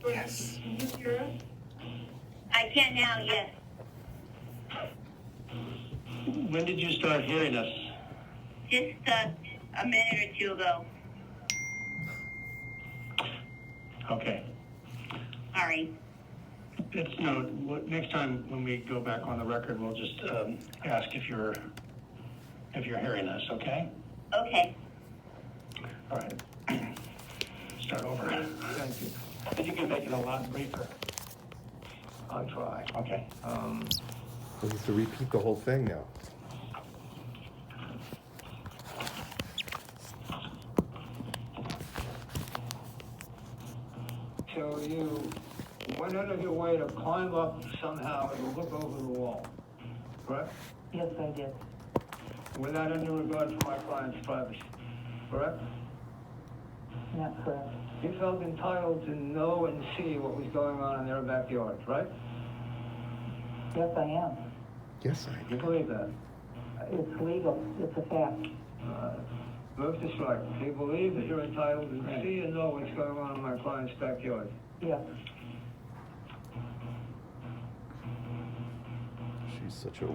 Yes. Can you hear us? I can now, yes. When did you start hearing us? Just a minute or two ago. Okay. Sorry. It's next time when we go back on the record, we'll just ask if you're hearing us, okay? Okay. All right. Start over. Thank you. I think you can make it a lot briefer. I'll try. Okay. We have to repeat the whole thing now. So you went out of your way to climb up somehow and look over the wall, correct? Yes, I did. Without any regard for my client's privacy, correct? Not correct. You felt entitled to know and see what was going on in their backyard, right? Yes, I am. Yes, You believe that? It's legal. It's a fact. Move to strike. Do you believe that you're entitled to see and know what's going on in my client's backyard? Yes. she's such a.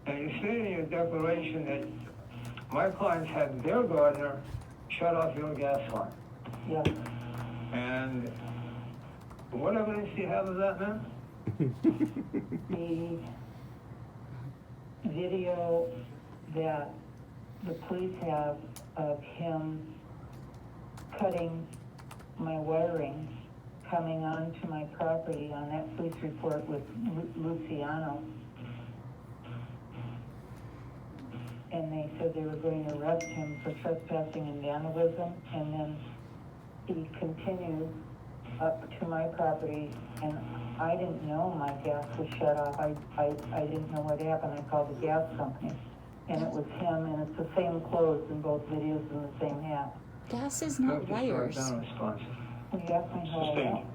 And you stated in your declaration that my clients had their gardener shut off your gas line. Yes. And what evidence do you have of that, ma'am? The video that the police have of him cutting my wiring coming onto my property on that police report with Luciano. And they said they were going to arrest him for trespassing and vandalism, and then he continued up to my property, and I didn't know my gas was shut off. I didn't know what happened. I called the gas company, and it was him, and it's the same clothes in both videos and the same hat. Gas is not wires. Non-responsive. Will you ask me how I know?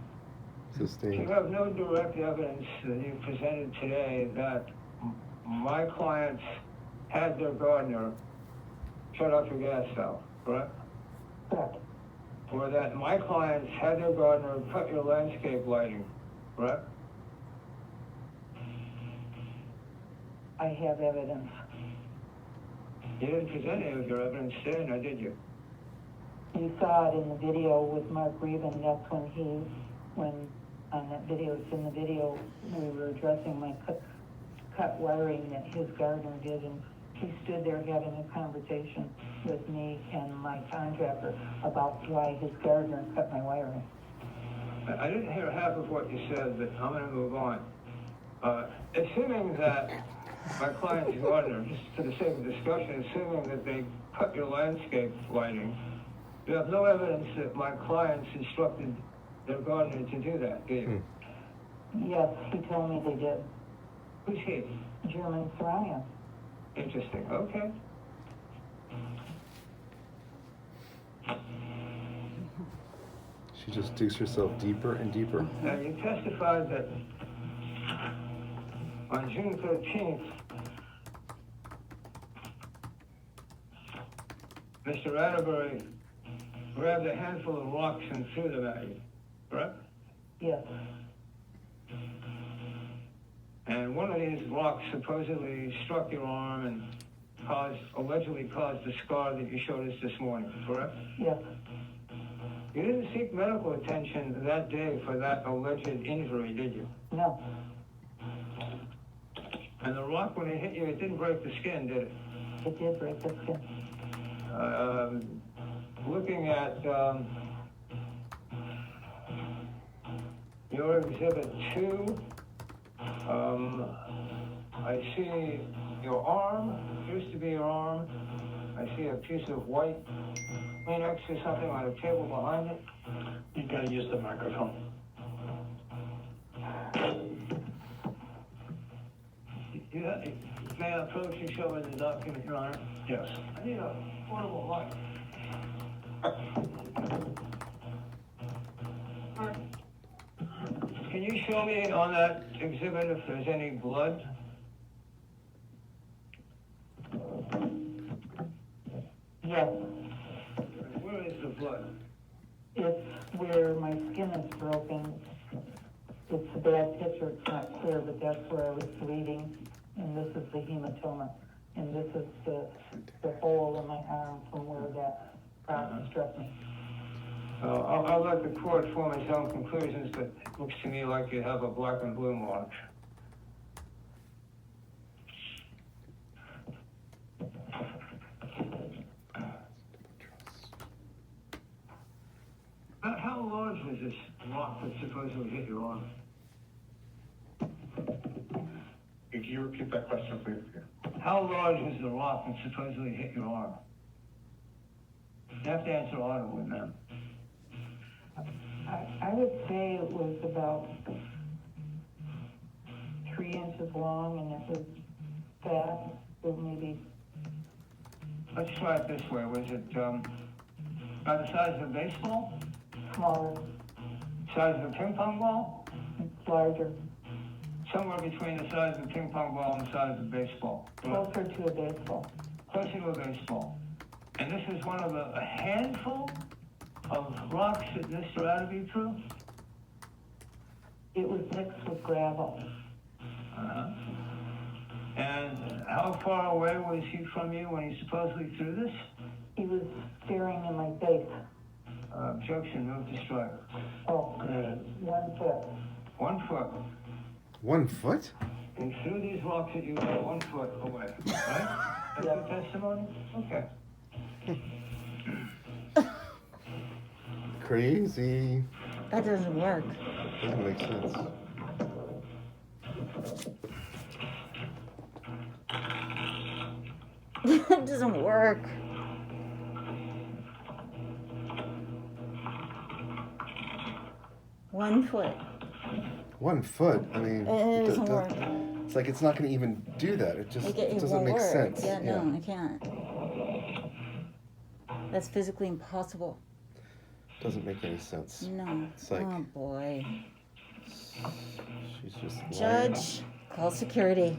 You Sustained. have no direct evidence that you presented today that my clients had their gardener shut off your gas valve, correct? Correct. Or that my clients had their gardener cut your landscape lighting, correct? I have evidence. You didn't present any of your evidence today, now did you? You saw it in the video with Mark Reben. That's when on that video, it's in the video, we were addressing my cut wiring that his gardener did, and he stood there having a conversation with me and my contractor about why his gardener cut my wiring. I didn't hear half of what you said, but I'm going to move on. Assuming that my client's gardener, just for the sake of discussion, assuming that they cut your landscape lighting, you have no evidence that my clients instructed their gardener to do that, do you? Yes, he told me they did. Who's he? German Sarania. Interesting, okay. She just digs herself deeper and deeper. Now, you testified that on June 13th, Mr. Atterbury grabbed a handful of rocks and threw them at you, correct? Yes. And one of these rocks supposedly struck your arm and allegedly caused the scar that you showed us this morning, correct? Yes. You didn't seek medical attention that day for that alleged injury, did you? No. And the rock, when it hit you, it didn't break the skin, did it? It did break the skin. Looking at your exhibit 2, I see your arm, appears to be your arm. I see a piece of white Kleenex or something on a table behind it. You gotta use the microphone. May I approach and show in the document, Your Honor? Yes. I need a portable light. Can you show me on that exhibit if there's any blood Yes, Where is the blood? it's where my skin is broken. It's a bad picture, it's not clear, but that's where I was bleeding, and this is the hematoma. And this is the hole in my arm from where that rock struck me. I'll let the court form its own conclusions, but it looks to me like you have a black and blue mark. How large was this rock that supposedly hit your arm? Could you repeat that question, please? How large was the rock that supposedly hit your arm? You have to answer audibly, ma'am. I would say it was about 3 inches long, and it was fat, so maybe Let's try it this way. Was it about the size of a baseball? smaller, Size of a ping pong ball? larger, Somewhere between the size of a ping pong ball and the size of a baseball. closer to a baseball. Closer to a baseball. And this is one of a handful of rocks that Mr. Adderby threw? It was mixed with gravel. Uh-huh. And how far away was he from you when he supposedly threw this? He was staring in my face. Objection, move to strike. Oh, 1 foot. 1 foot. 1 foot? He threw these rocks at you 1 foot away, right? That's your testimony? Okay. Crazy. That doesn't work. Doesn't make sense. It doesn't work. One foot. 1 foot? I mean, It doesn't work. it's like it's not going to even do that. It just It doesn't won't make work. sense. Yeah, no, I can't. That's physically impossible. Doesn't make any sense. No. It's like- Oh boy. She's just lying. Judge, call security.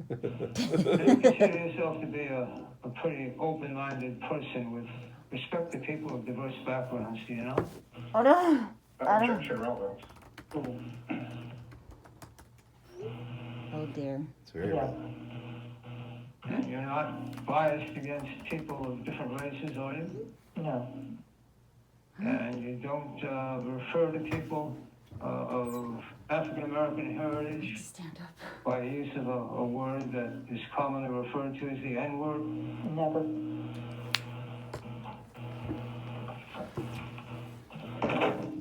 You consider yourself to be a pretty open-minded person with respect to people of diverse backgrounds, do you know? Oh no. I don't. Objection, relevant. Oh dear. It's very Yeah. well. And you're not biased against people of different races, are you? No, And you don't refer to people of African American heritage Stand up. by use of a word that is commonly referred to as the N-word? never.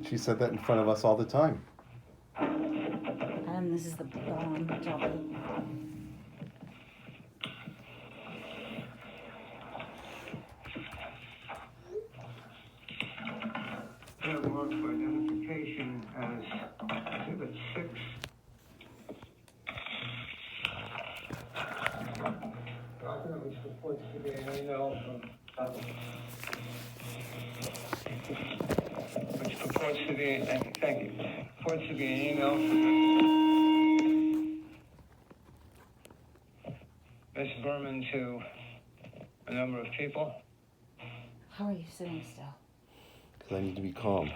She said that in front of us all the time. This is the bomb topic. That works for identification as Exhibit 6. Document which purports to be an email from which purports to be, thank you, purports to be an email from Ms. Berman to a number of people. How are you sitting still? Because I need to be calm.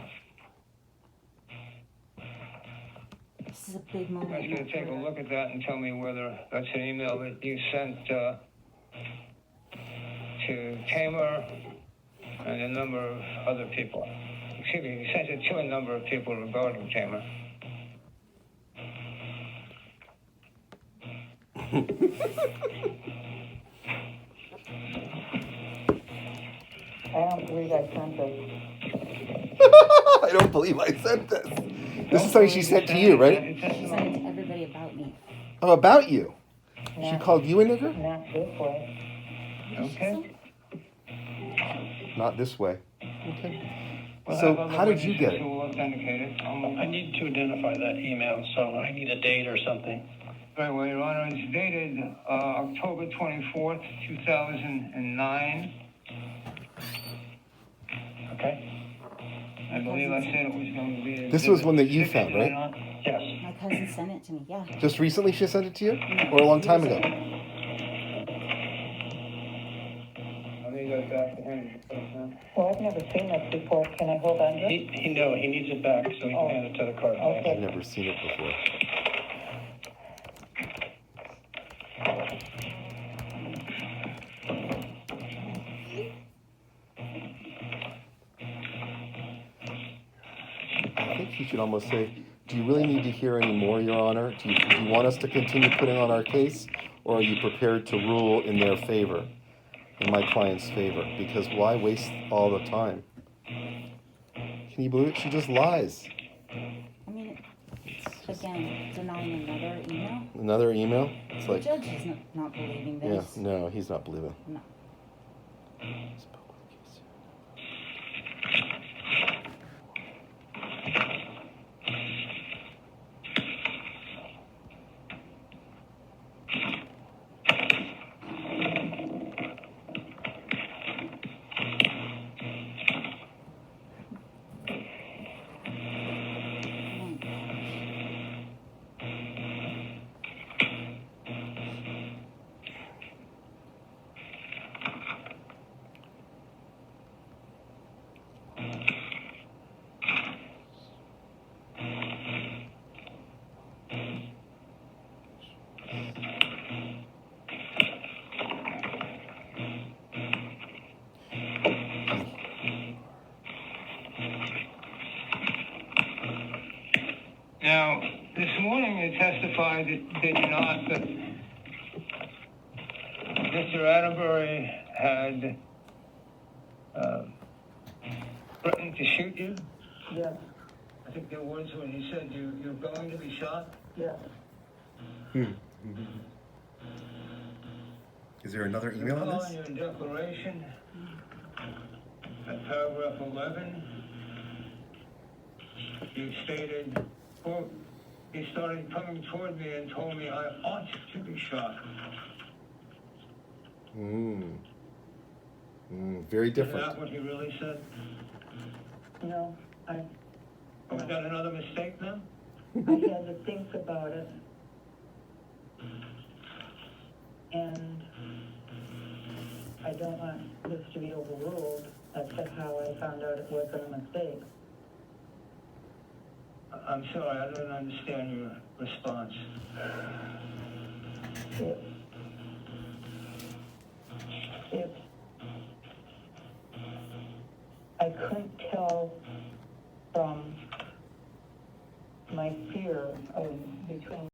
This is a big moment. I was going to take a look at that and tell me whether that's an email that you sent to Tamer and a number of other people. Excuse me, you sent it to a number of people regarding Tamer. I don't believe I sent this. I don't believe I sent this. This is something she sent to you, right? She sent it to everybody about me. Oh, about you. She Not- called you a nigger? Not this way. Okay. Not this way. Well, So I have other how did you get it? witnesses who will authenticate it. I need to identify that email, so I need a date or something. Very well, Your Honor. It's dated October 24th, 2009. Okay? I believe I said it was going to be... This was one that you exhibit found, right? 6, Yes. My cousin sent it to me. Yeah. Just recently she sent it to you? Or a long time ago? I think that's it back to him. Well, I've never seen this before. Can I hold on to it? He needs it back so he Oh. can hand it to the clerk. Okay. I've never seen it before. I think he should almost say, do you really need to hear any more, Your Honor? Do you want us to continue putting on our case, or are you prepared to rule in their favor, in my client's favor? Because why waste all the time? Can you believe it? She just lies. I mean, again, denying another email. Another email? It's The like, judge is not believing yeah, this. no, he's not believing. No. Now, this morning you testified, did you not, that Mr. Atterbury had threatened to shoot you? Yes, I think there was when he said you're going to be shot. yes. Is there another email on Recall in this? your declaration, at paragraph 11, you stated, quote, he started coming toward me and told me I ought to be shot. Very Is different. that what he really said? No, I Was that another mistake now? had to think about it. And I don't want this to be overruled. That's how I found out it wasn't a mistake. I'm sorry, I don't understand your response. It, I couldn't tell from my fear of between